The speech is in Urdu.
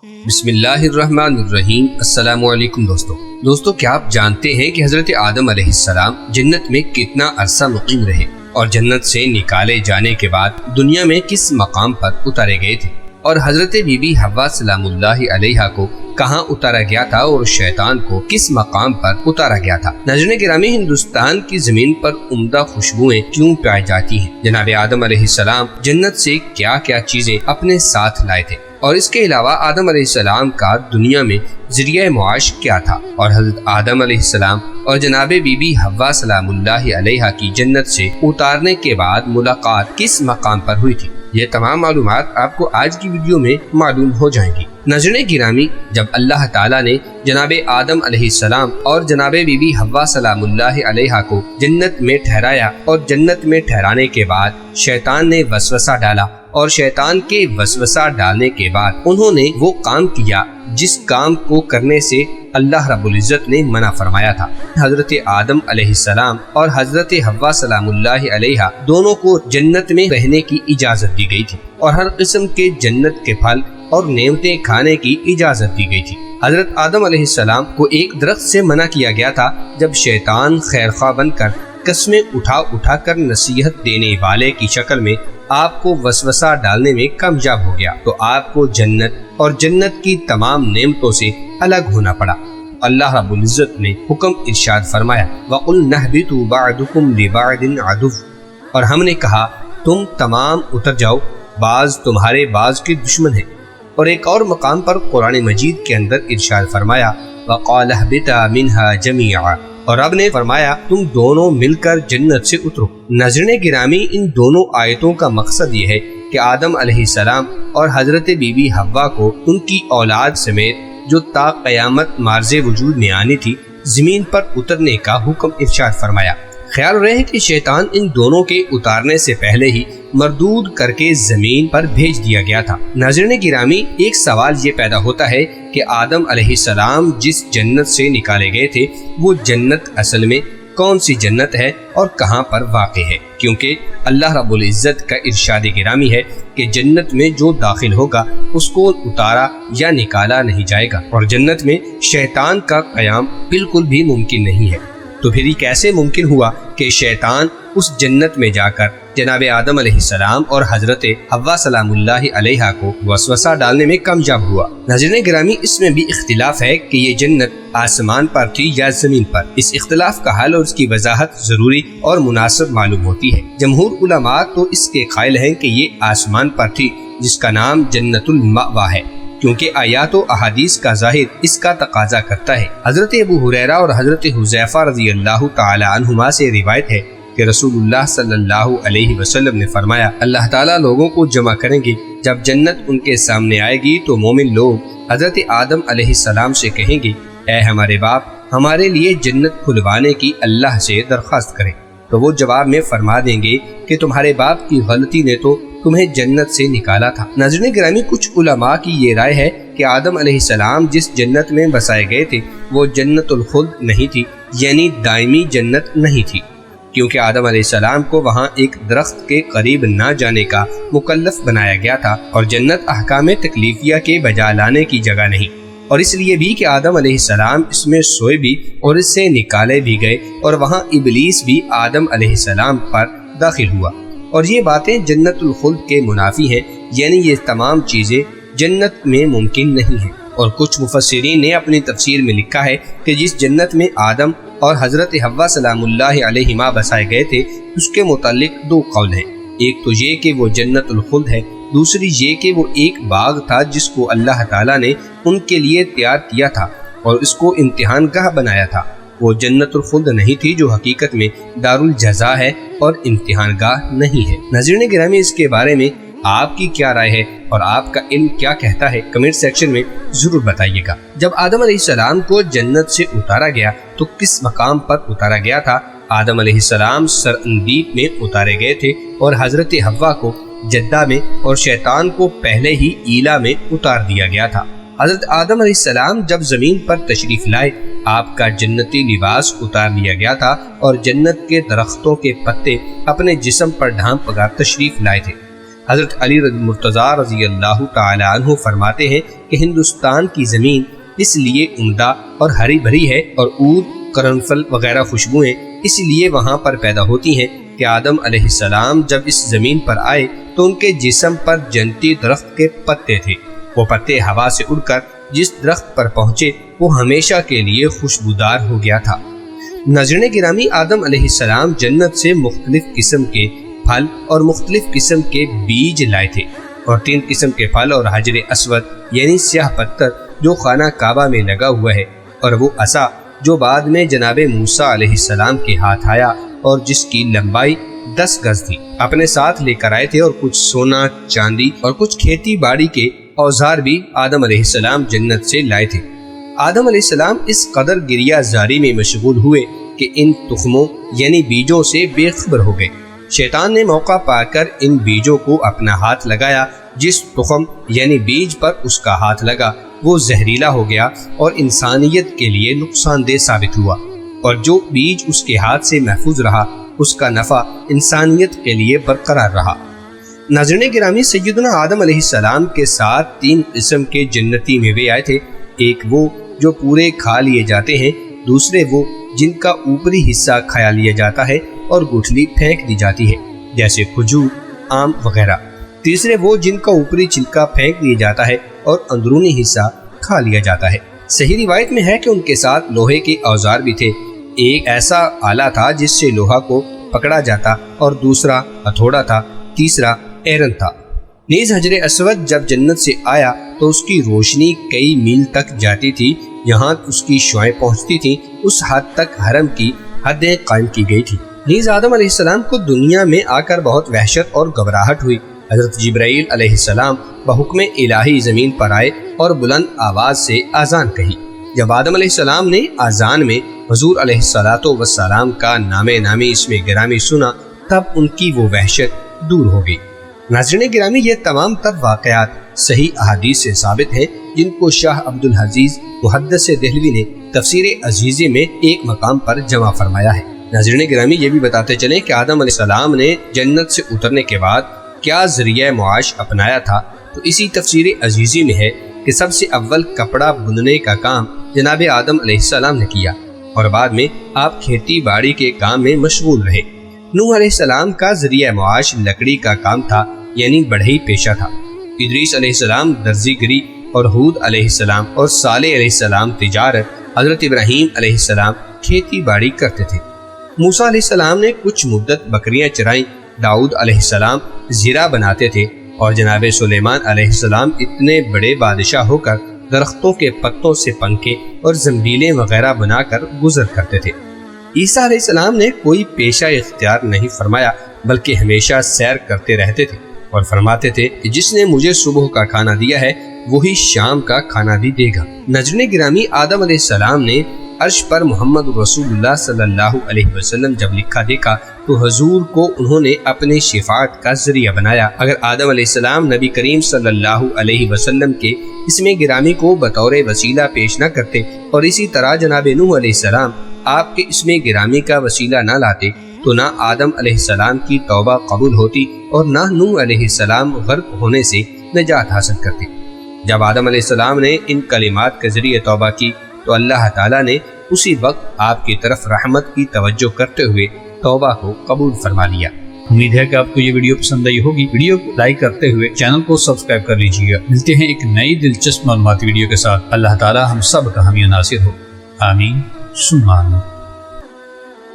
بسم اللہ الرحمن الرحیم۔ السلام علیکم دوستو، کیا آپ جانتے ہیں کہ حضرت آدم علیہ السلام جنت میں کتنا عرصہ مقیم رہے اور جنت سے نکالے جانے کے بعد دنیا میں کس مقام پر اتارے گئے تھے، اور حضرت بی بی حوا سلام اللہ علیہا کو کہاں اتارا گیا تھا اور شیطان کو کس مقام پر اتارا گیا تھا۔ ناظرین گرامی، ہندوستان کی زمین پر عمدہ خوشبوئیں کیوں پائی جاتی ہیں؟ جناب آدم علیہ السلام جنت سے کیا کیا چیزیں اپنے ساتھ لائے تھے، اور اس کے علاوہ آدم علیہ السلام کا دنیا میں ذریعہ معاش کیا تھا، اور حضرت آدم علیہ السلام اور جناب بی بی حوا سلام اللہ علیہا کی جنت سے اتارنے کے بعد ملاقات کس مقام پر ہوئی تھی، یہ تمام معلومات آپ کو آج کی ویڈیو میں معلوم ہو جائیں گی۔ ناظرین گرامی، جب اللہ تعالیٰ نے جناب آدم علیہ السلام اور جناب بی بی حوا سلام اللہ علیہا کو جنت میں ٹھہرایا اور جنت میں ٹھہرانے کے بعد شیطان نے وسوسہ ڈالا، اور شیطان کے وسوسہ ڈالنے کے بعد انہوں نے وہ کام کیا جس کام کو کرنے سے اللہ رب العزت نے منع فرمایا تھا۔ حضرت آدم علیہ السلام اور حضرت حوا سلام اللہ علیہا دونوں کو جنت میں رہنے کی اجازت دی گئی تھی، اور ہر قسم کے جنت کے پھل اور نعمتیں کھانے کی اجازت دی گئی تھی۔ حضرت آدم علیہ السلام کو ایک درخت سے منع کیا گیا تھا۔ جب شیطان خیرخواہ بن کر قسمیں اٹھا کر نصیحت دینے والے کی شکل میں آپ کو وسوسہ ڈالنے میں کامیاب ہو گیا، تو آپ کو جنت اور جنت کی تمام نعمتوں سے الگ ہونا پڑا۔ اللہ رب العزت نے حکم ارشاد فرمایا، وَقُلْ نَهْبِطُوا بَعْضُكُمْ لِبَعْضٍ عَدُوٌّ، اور ہم نے کہا تم تمام اتر جاؤ، بعض تمہارے بعض کے دشمن ہیں۔ اور ایک اور مقام پر قرآن مجید کے اندر ارشاد فرمایا، وَقَالَ اهْبِطَا مِنْهَا جَمِيعًا، اور رب نے فرمایا تم دونوں مل کر جنت سے اترو۔ ناظرین گرامی، ان دونوں آیتوں کا مقصد یہ ہے کہ آدم علیہ السلام اور حضرت بی بی حوا کو ان کی اولاد سمیت جو تا قیامت معرض وجود میں آنی تھی زمین پر اترنے کا حکم ارشاد فرمایا۔ خیال رہے کہ شیطان ان دونوں کے اتارنے سے پہلے ہی مردود کر کے زمین پر بھیج دیا گیا تھا۔ ناظرین گرامی، ایک سوال یہ پیدا ہوتا ہے کہ آدم علیہ السلام جس جنت سے نکالے گئے تھے وہ جنت اصل میں کون سی جنت ہے اور کہاں پر واقع ہے؟ کیونکہ اللہ رب العزت کا ارشاد گرامی ہے کہ جنت میں جو داخل ہوگا اس کو اتارا یا نکالا نہیں جائے گا، اور جنت میں شیطان کا قیام بالکل بھی ممکن نہیں ہے۔ تو پھر یہ کیسے ممکن ہوا کہ شیطان اس جنت میں جا کر جناب آدم علیہ السلام اور حضرت حوا سلام اللہ علیہا کو وسوسہ ڈالنے میں کامیاب ہوا؟ ناظرین گرامی، اس میں بھی اختلاف ہے کہ یہ جنت آسمان پر تھی یا زمین پر۔ اس اختلاف کا حل اور اس کی وضاحت ضروری اور مناسب معلوم ہوتی ہے۔ جمہور علماء تو اس کے قائل ہیں کہ یہ آسمان پر تھی، جس کا نام جنت المأوا ہے، کیونکہ آیات و احادیث کا ظاہر اس کا تقاضا کرتا ہے۔ حضرت ابو ہریرہ اور حضرت حذیفہ رضی اللہ تعالی عنہما سے روایت ہے کہ رسول اللہ صلی اللہ علیہ وسلم نے فرمایا، اللہ تعالیٰ لوگوں کو جمع کریں گے، جب جنت ان کے سامنے آئے گی تو مومن لوگ حضرت آدم علیہ السلام سے کہیں گے، اے ہمارے باپ، ہمارے لیے جنت کھلوانے کی اللہ سے درخواست کریں، تو وہ جواب میں فرما دیں گے کہ تمہارے باپ کی غلطی نے تو تمہیں جنت سے نکالا تھا۔ ناظرین گرامی، کچھ علماء کی یہ رائے ہے کہ آدم علیہ السلام جس جنت میں بسائے گئے تھے وہ جنت الخلد نہیں تھی، یعنی دائمی جنت نہیں تھی، کیونکہ آدم علیہ السلام کو وہاں ایک درخت کے قریب نہ جانے کا مکلف بنایا گیا تھا، اور جنت احکام تکلیفیہ کے بجا لانے کی جگہ نہیں، اور اس لیے بھی کہ آدم علیہ السلام اس میں سوئے بھی اور اس سے نکالے بھی گئے، اور وہاں ابلیس بھی آدم علیہ السلام پر داخل ہوا، اور یہ باتیں جنت الخلد کے منافی ہیں، یعنی یہ تمام چیزیں جنت میں ممکن نہیں ہیں۔ اور کچھ مفسرین نے اپنی تفسیر میں لکھا ہے کہ جس جنت میں آدم اور حضرت حوا سلام اللہ علیہما بسائے گئے تھے اس کے متعلق دو قول ہیں۔ ایک تو یہ کہ وہ جنت الخلد ہے، دوسری یہ کہ وہ ایک باغ تھا جس کو اللہ تعالیٰ نے ان کے لیے تیار کیا تھا اور اس کو امتحان گاہ بنایا تھا۔ وہ جنت الخلد نہیں تھی جو حقیقت میں دار الجزا ہے اور امتحان گاہ نہیں ہے۔ ناظرین گرامی، اس کے بارے میں آپ کی کیا رائے ہے اور آپ کا علم کیا کہتا ہے؟ کمنٹ سیکشن میں ضرور بتائیے گا۔ جب آدم علیہ السلام کو جنت سے اتارا گیا تو کس مقام پر اتارا گیا تھا؟ آدم علیہ السلام سر اندیب میں اتارے گئے تھے، اور حضرت حوا کو جدہ میں، اور شیطان کو پہلے ہی ایلا میں اتار دیا گیا تھا۔ حضرت آدم علیہ السلام جب زمین پر تشریف لائے، آپ کا جنتی لباس اتار لیا گیا تھا، اور جنت کے درختوں کے پتے اپنے جسم پر ڈھانپ کر تشریف لائے تھے۔ حضرت علی مرتضیٰ رضی اللہ تعالی عنہ فرماتے ہیں کہ ہندوستان کی زمین اس لیے عمدہ اور ہری بھری ہے اور اود قرنفل وغیرہ خوشبوئیں اس لیے وہاں پر پیدا ہوتی ہیں کہ آدم علیہ السلام جب اس زمین پر آئے تو ان کے جسم پر جنتی درخت کے پتے تھے۔ وہ پتے ہوا سے اڑ کر جس درخت پر پہنچے وہ ہمیشہ کے لیے خوشبودار ہو گیا تھا۔ ناظرین گرامی، آدم علیہ السلام جنت سے مختلف قسم کے پھل اور مختلف قسم کے بیج لائے تھے، اور 3 قسم کے پھل اور حجر اسود یعنی سیاہ پتھر جو خانہ کعبہ میں لگا ہوا ہے، اور وہ عصا جو بعد میں جناب موسیٰ علیہ السلام کے ہاتھ آیا اور جس کی لمبائی 10 گز تھی، اپنے ساتھ لے کر آئے تھے، اور کچھ سونا چاندی اور کچھ کھیتی باڑی کے اوزار بھی آدم علیہ السلام جنت سے لائے تھے۔ آدم علیہ السلام اس قدر گریہ زاری میں مشغول ہوئے کہ ان تخموں یعنی بیجوں سے بے خبر ہو گئے۔ شیطان نے موقع پا کر ان بیجوں کو اپنا ہاتھ لگایا، جس تخم یعنی بیج پر اس کا ہاتھ لگا وہ زہریلا ہو گیا اور انسانیت کے لیے نقصان دہ ثابت ہوا، اور جو بیج اس کے ہاتھ سے محفوظ رہا اس کا نفع انسانیت کے لیے برقرار رہا۔ ناظرین گرامی، سیدنا آدم علیہ السلام کے ساتھ 3 قسم کے جنتی میوے آئے تھے، ایک وہ جو پورے کھا لیے جاتے ہیں، دوسرے وہ جن کا اوپری حصہ کھا لیا جاتا ہے اور گٹھلی پھینک دی جاتی ہے جیسے کھجور، آم وغیرہ، تیسرے وہ جن کا اوپری چھلکا پھینک دیا جاتا ہے اور اندرونی حصہ کھا لیا جاتا ہے۔ صحیح روایت میں ہے کہ ان کے ساتھ لوہے کے اوزار بھی تھے، ایک ایسا آلہ تھا جس سے لوہا کو پکڑا جاتا اور دوسرا ہتھوڑا تھا، تیسرا ایرن تھا۔ نیز حجر اسود جب جنت سے آیا تو اس کی روشنی کئی میل تک جاتی تھی، یہاں اس کی شعاعیں پہنچتی تھیں، اس حد تک حرم کی حدیں قائم کی گئی تھی۔ نیز آدم علیہ السلام کو دنیا میں آ کر بہت وحشت اور گھبراہٹ ہوئی۔ حضرت جبرائیل علیہ السلام بحکم الہی زمین پر آئے اور بلند آواز سے اذان کہی۔ جب آدم علیہ السلام نے اذان میں حضور علیہ السلام کا نام نامی اسم گرامی سنا تب ان کی وہ وحشت دور ہو گئی۔ ناظرین گرامی، یہ تمام تر واقعات صحیح احادیث سے ثابت ہیں جن کو شاہ عبد العزیز محدث دہلوی نے تفسیر عزیزی میں ایک مقام پر جمع فرمایا ہے۔ ناظرین گرامی، یہ بھی بتاتے چلیں کہ آدم علیہ السلام نے جنت سے اترنے کے بعد کیا ذریعہ معاش اپنایا تھا، تو اسی تفسیر عزیزی میں ہے کہ سب سے اول کپڑا بننے کا کام جناب آدم علیہ السلام نے کیا، اور بعد میں آپ کھیتی باڑی کے کام میں مشغول رہے۔ نوح علیہ السلام کا ذریعہ معاش لکڑی کا کام تھا، یعنی بڑھئی پیشہ تھا۔ ادریس علیہ السلام درزی گری اور ہود علیہ السلام اور صالح علیہ السلام تجارت، حضرت ابراہیم علیہ السلام کھیتی باڑی کرتے تھے۔ موسیٰ علیہ السلام نے کچھ مدت بکریاں چرائیں، داؤد علیہ السلام زیرہ بناتے تھے، اور جناب سلیمان علیہ السلام اتنے بڑے بادشاہ ہو کر درختوں کے پتوں سے پنکھے اور زنبیلیں وغیرہ بنا کر گزر کرتے تھے۔ عیسیٰ علیہ السلام نے کوئی پیشہ اختیار نہیں فرمایا، بلکہ ہمیشہ سیر کرتے رہتے تھے اور فرماتے تھے کہ جس نے مجھے صبح کا کھانا دیا ہے وہی شام کا کھانا بھی دے گا۔ ناظرین گرامی، آدم علیہ السلام نے عرش پر محمد رسول اللہ صلی اللہ علیہ وسلم جب لکھا دیکھا تو حضور کو انہوں نے اپنی شفاعت کا ذریعہ بنایا۔ اگر آدم علیہ السلام نبی کریم صلی اللہ علیہ وسلم کے اسم گرامی کو بطور وسیلہ پیش نہ کرتے اور اسی طرح جناب نوح علیہ السلام آپ کے اسم گرامی کا وسیلہ نہ لاتے تو نہ آدم علیہ السلام کی توبہ قبول ہوتی اور نہ نوح علیہ السلام غرق ہونے سے نجات حاصل کرتے۔ جب آدم علیہ السلام نے ان کلمات کے ذریعے توبہ کی تو اللہ تعالیٰ نے اسی وقت آپ کی طرف رحمت کی توجہ کرتے ہوئے توبہ کو قبول فرما لیا۔ امید ہے کہ آپ کو یہ ویڈیو پسند آئی ہوگی۔ ویڈیو کو لائک کرتے ہوئے چینل کو سبسکرائب کر لیجیے گا۔ ملتے ہیں ایک نئی دلچسپ معلوماتی ویڈیو کے ساتھ۔ اللہ تعالیٰ ہم سب کا حامی و ناصر ہو، آمین ثم آمین۔